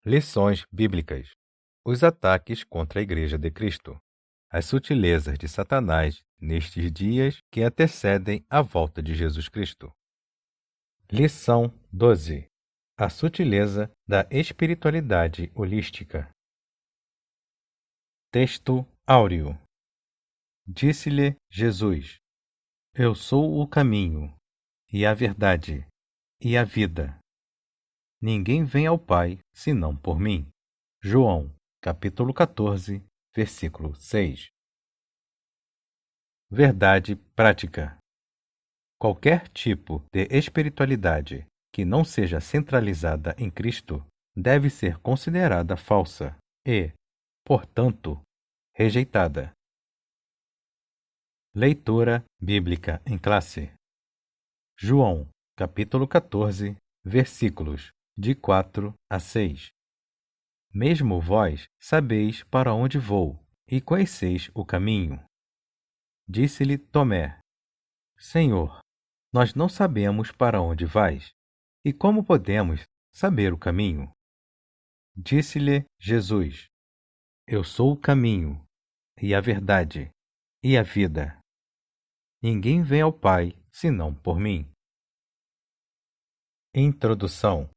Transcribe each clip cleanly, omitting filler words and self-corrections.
Lições bíblicas. Os ataques contra a Igreja de Cristo. As sutilezas de Satanás nestes dias que antecedem a volta de Jesus Cristo. Lição 12. A sutileza da espiritualidade holística. Texto áureo. Disse-lhe Jesus: Eu sou o caminho, e a verdade, e a vida. Ninguém vem ao Pai senão por mim. João, capítulo 14, versículo 6. Verdade prática. Qualquer tipo de espiritualidade que não seja centralizada em Cristo deve ser considerada falsa e, portanto, rejeitada. Leitura bíblica em classe. João, capítulo 14, versículos de 4 a 6. Mesmo vós sabeis para onde vou, e conheceis o caminho. Disse-lhe Tomé: Senhor, nós não sabemos para onde vais, e como podemos saber o caminho? Disse-lhe Jesus: Eu sou o caminho, e a verdade, e a vida. Ninguém vem ao Pai senão por mim. Introdução.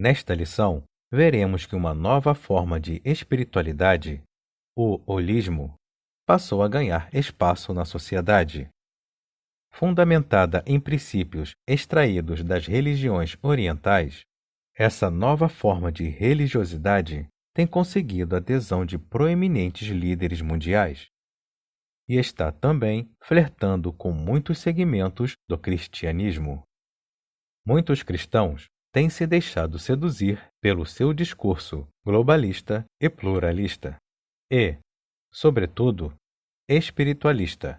Nesta lição, veremos que uma nova forma de espiritualidade, o holismo, passou a ganhar espaço na sociedade. Fundamentada em princípios extraídos das religiões orientais, essa nova forma de religiosidade tem conseguido a adesão de proeminentes líderes mundiais e está também flertando com muitos segmentos do cristianismo. Muitos cristãos têm se deixado seduzir pelo seu discurso globalista e pluralista e, sobretudo, espiritualista.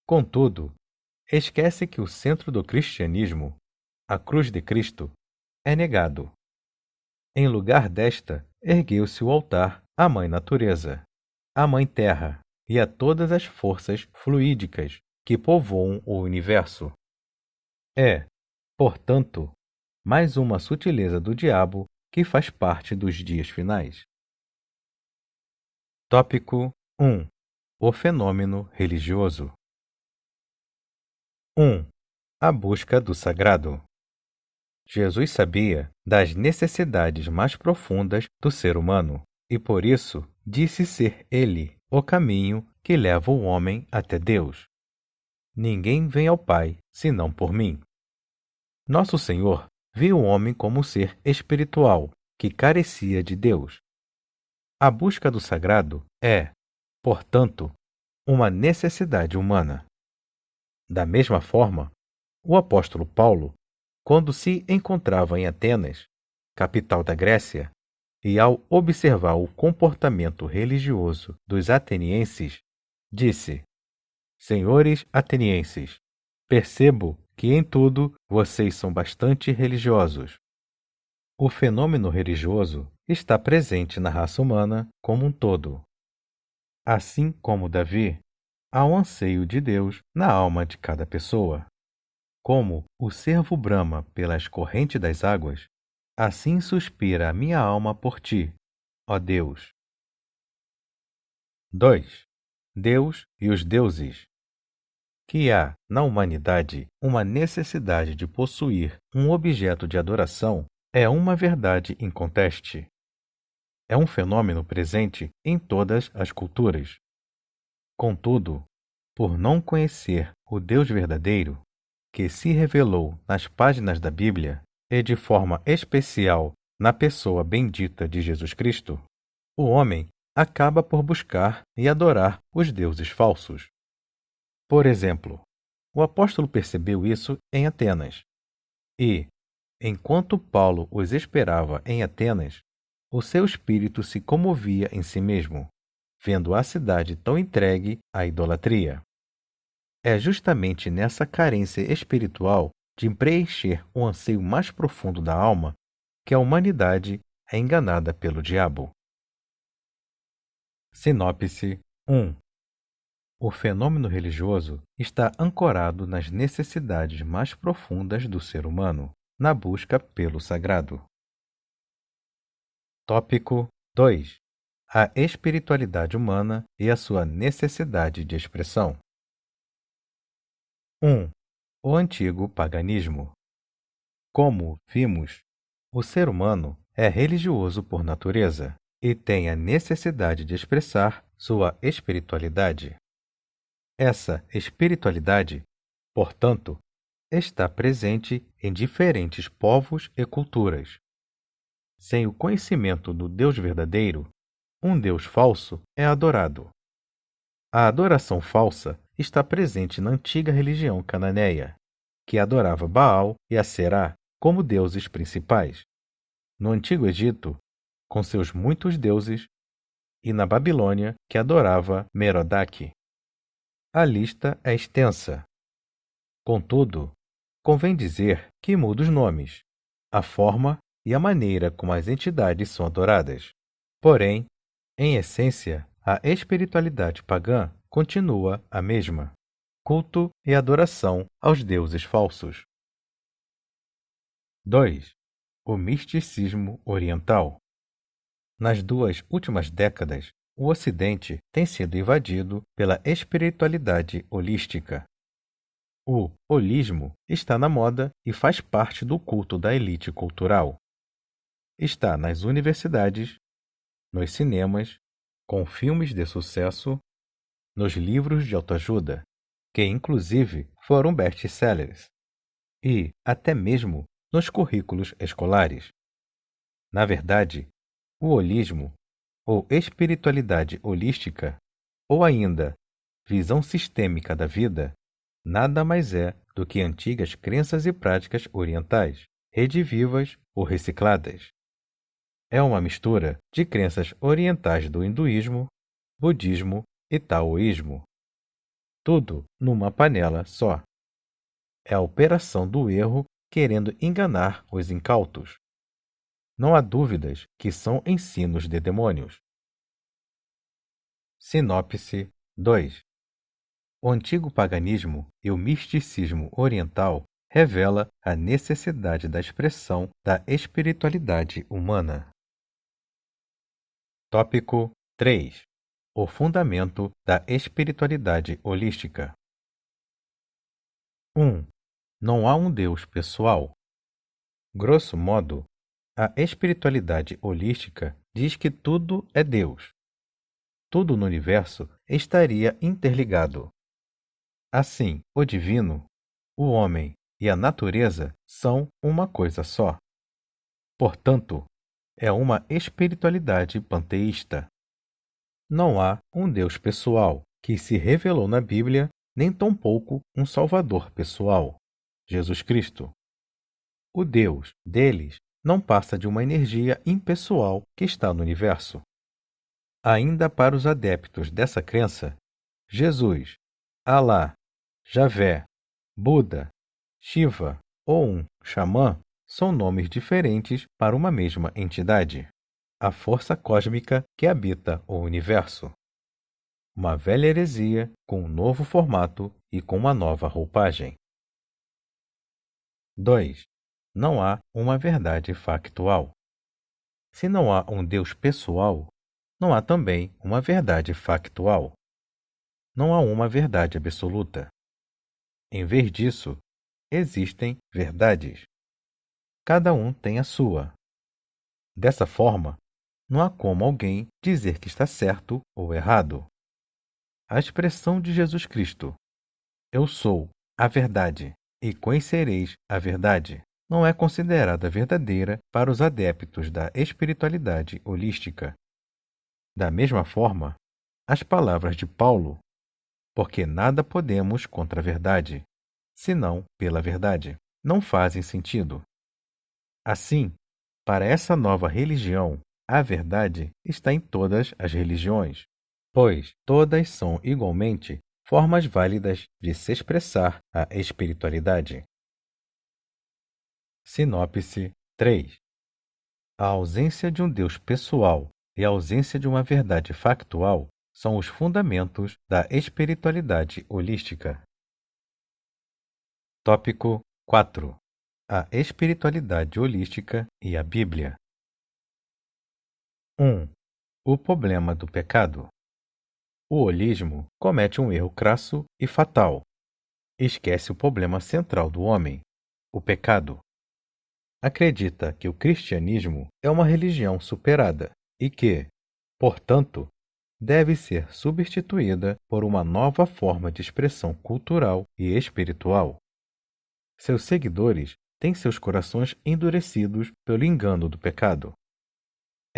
Contudo, esquece que o centro do cristianismo, a cruz de Cristo, é negado. Em lugar desta, ergueu-se o altar à Mãe Natureza, à Mãe Terra e a todas as forças fluídicas que povoam o universo. É, portanto, mais uma sutileza do diabo que faz parte dos dias finais. Tópico 1. O fenômeno religioso. 1. A busca do sagrado. Jesus sabia das necessidades mais profundas do ser humano e, por isso, disse ser ele o caminho que leva o homem até Deus. Ninguém vem ao Pai senão por mim. Nosso Senhor viu o homem como um ser espiritual que carecia de Deus. A busca do sagrado é, portanto, uma necessidade humana. Da mesma forma, o apóstolo Paulo, quando se encontrava em Atenas, capital da Grécia, e ao observar o comportamento religioso dos atenienses, disse: Senhores atenienses, percebo que em tudo vocês são bastante religiosos. O fenômeno religioso está presente na raça humana como um todo. Assim como Davi, há um anseio de Deus na alma de cada pessoa. Como o cervo brama pelas correntes das águas, assim suspira a minha alma por ti, ó Deus. 2. Deus e os deuses. Que há na humanidade uma necessidade de possuir um objeto de adoração é uma verdade inconteste. É um fenômeno presente em todas as culturas. Contudo, por não conhecer o Deus verdadeiro, que se revelou nas páginas da Bíblia e de forma especial na pessoa bendita de Jesus Cristo, o homem acaba por buscar e adorar os deuses falsos. Por exemplo, o apóstolo percebeu isso em Atenas e, enquanto Paulo os esperava em Atenas, o seu espírito se comovia em si mesmo, vendo a cidade tão entregue à idolatria. É justamente nessa carência espiritual de preencher o anseio mais profundo da alma que a humanidade é enganada pelo diabo. Sinopse 1. O fenômeno religioso está ancorado nas necessidades mais profundas do ser humano, na busca pelo sagrado. Tópico 2: A espiritualidade humana e a sua necessidade de expressão. 1. O antigo paganismo. Como vimos, o ser humano é religioso por natureza e tem a necessidade de expressar sua espiritualidade. Essa espiritualidade, portanto, está presente em diferentes povos e culturas. Sem o conhecimento do Deus verdadeiro, um Deus falso é adorado. A adoração falsa está presente na antiga religião cananeia, que adorava Baal e Aserá como deuses principais. No Antigo Egito, com seus muitos deuses, e na Babilônia, que adorava Merodach. A lista é extensa. Contudo, convém dizer que muda os nomes, a forma e a maneira como as entidades são adoradas. Porém, em essência, a espiritualidade pagã continua a mesma: culto e adoração aos deuses falsos. 2. O misticismo oriental. Nas 2 últimas décadas, o Ocidente tem sido invadido pela espiritualidade holística. O holismo está na moda e faz parte do culto da elite cultural. Está nas universidades, nos cinemas, com filmes de sucesso, nos livros de autoajuda, que inclusive foram best-sellers, e até mesmo nos currículos escolares. Na verdade, o holismo, ou espiritualidade holística, ou ainda visão sistêmica da vida, nada mais é do que antigas crenças e práticas orientais, redivivas ou recicladas. É uma mistura de crenças orientais do hinduísmo, budismo e taoísmo. Tudo numa panela só. É a operação do erro querendo enganar os incautos. Não há dúvidas que são ensinos de demônios. Sinopse 2. O antigo paganismo e o misticismo oriental revela a necessidade da expressão da espiritualidade humana. Tópico 3. O fundamento da espiritualidade holística. 1. Não há um Deus pessoal. Grosso modo, a espiritualidade holística diz que tudo é Deus. Tudo no universo estaria interligado. Assim, o divino, o homem e a natureza são uma coisa só. Portanto, é uma espiritualidade panteísta. Não há um Deus pessoal que se revelou na Bíblia, nem tampouco um Salvador pessoal, Jesus Cristo. O Deus deles não passa de uma energia impessoal que está no universo. Ainda para os adeptos dessa crença, Jesus, Alá, Javé, Buda, Shiva ou um xamã são nomes diferentes para uma mesma entidade, a força cósmica que habita o universo. Uma velha heresia com um novo formato e com uma nova roupagem. 2. Não há uma verdade factual. Se não há um Deus pessoal, não há também uma verdade factual. Não há uma verdade absoluta. Em vez disso, existem verdades. Cada um tem a sua. Dessa forma, não há como alguém dizer que está certo ou errado. A expressão de Jesus Cristo, "Eu sou a verdade e conhecereis a verdade", não é considerada verdadeira para os adeptos da espiritualidade holística. Da mesma forma, as palavras de Paulo, "porque nada podemos contra a verdade, senão pela verdade", não fazem sentido. Assim, para essa nova religião, a verdade está em todas as religiões, pois todas são igualmente formas válidas de se expressar a espiritualidade. Sinopse 3. A ausência de um Deus pessoal e a ausência de uma verdade factual são os fundamentos da espiritualidade holística. Tópico 4. A espiritualidade holística e a Bíblia. 1. O problema do pecado. O holismo comete um erro crasso e fatal. Esquece o problema central do homem, o pecado. Acredita que o cristianismo é uma religião superada e que, portanto, deve ser substituída por uma nova forma de expressão cultural e espiritual. Seus seguidores têm seus corações endurecidos pelo engano do pecado.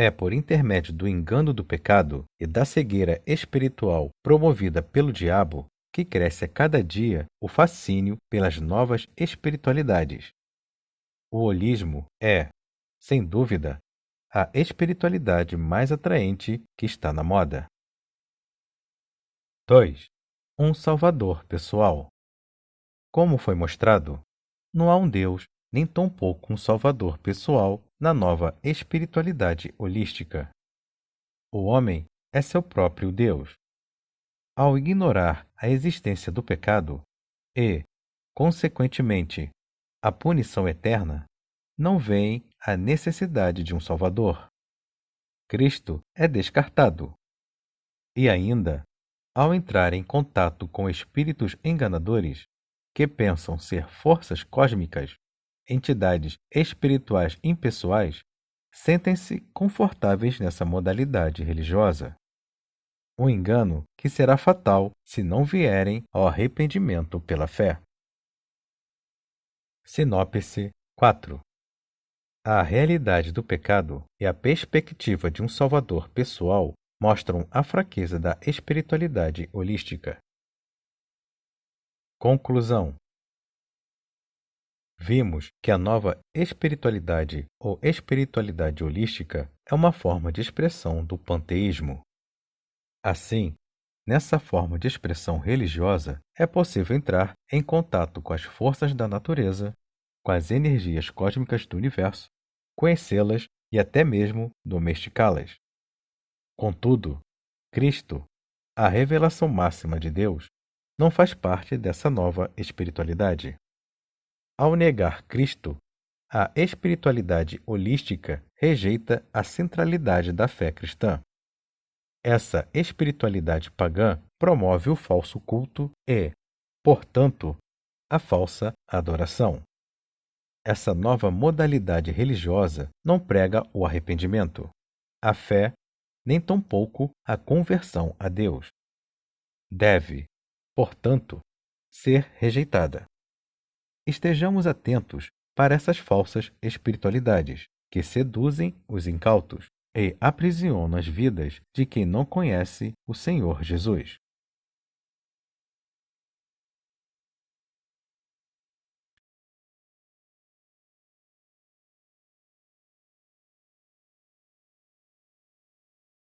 É por intermédio do engano do pecado e da cegueira espiritual promovida pelo diabo que cresce a cada dia o fascínio pelas novas espiritualidades. O holismo é, sem dúvida, a espiritualidade mais atraente que está na moda. 2. Um Salvador pessoal. Como foi mostrado, não há um Deus, nem tampouco um Salvador pessoal na nova espiritualidade holística. O homem é seu próprio Deus. Ao ignorar a existência do pecado e, consequentemente, a punição eterna, não veem a necessidade de um Salvador. Cristo é descartado. E ainda, ao entrar em contato com espíritos enganadores, que pensam ser forças cósmicas, entidades espirituais impessoais, sentem-se confortáveis nessa modalidade religiosa. Um engano que será fatal se não vierem ao arrependimento pela fé. Sinopse 4. A realidade do pecado e a perspectiva de um Salvador pessoal mostram a fraqueza da espiritualidade holística. Conclusão. Vimos que a nova espiritualidade ou espiritualidade holística é uma forma de expressão do panteísmo. Assim, nessa forma de expressão religiosa, é possível entrar em contato com as forças da natureza, com as energias cósmicas do universo, conhecê-las e até mesmo domesticá-las. Contudo, Cristo, a revelação máxima de Deus, não faz parte dessa nova espiritualidade. Ao negar Cristo, a espiritualidade holística rejeita a centralidade da fé cristã. Essa espiritualidade pagã promove o falso culto e, portanto, a falsa adoração. Essa nova modalidade religiosa não prega o arrependimento, a fé, nem tampouco a conversão a Deus. Deve, portanto, ser rejeitada. Estejamos atentos para essas falsas espiritualidades que seduzem os incautos e aprisionam as vidas de quem não conhece o Senhor Jesus.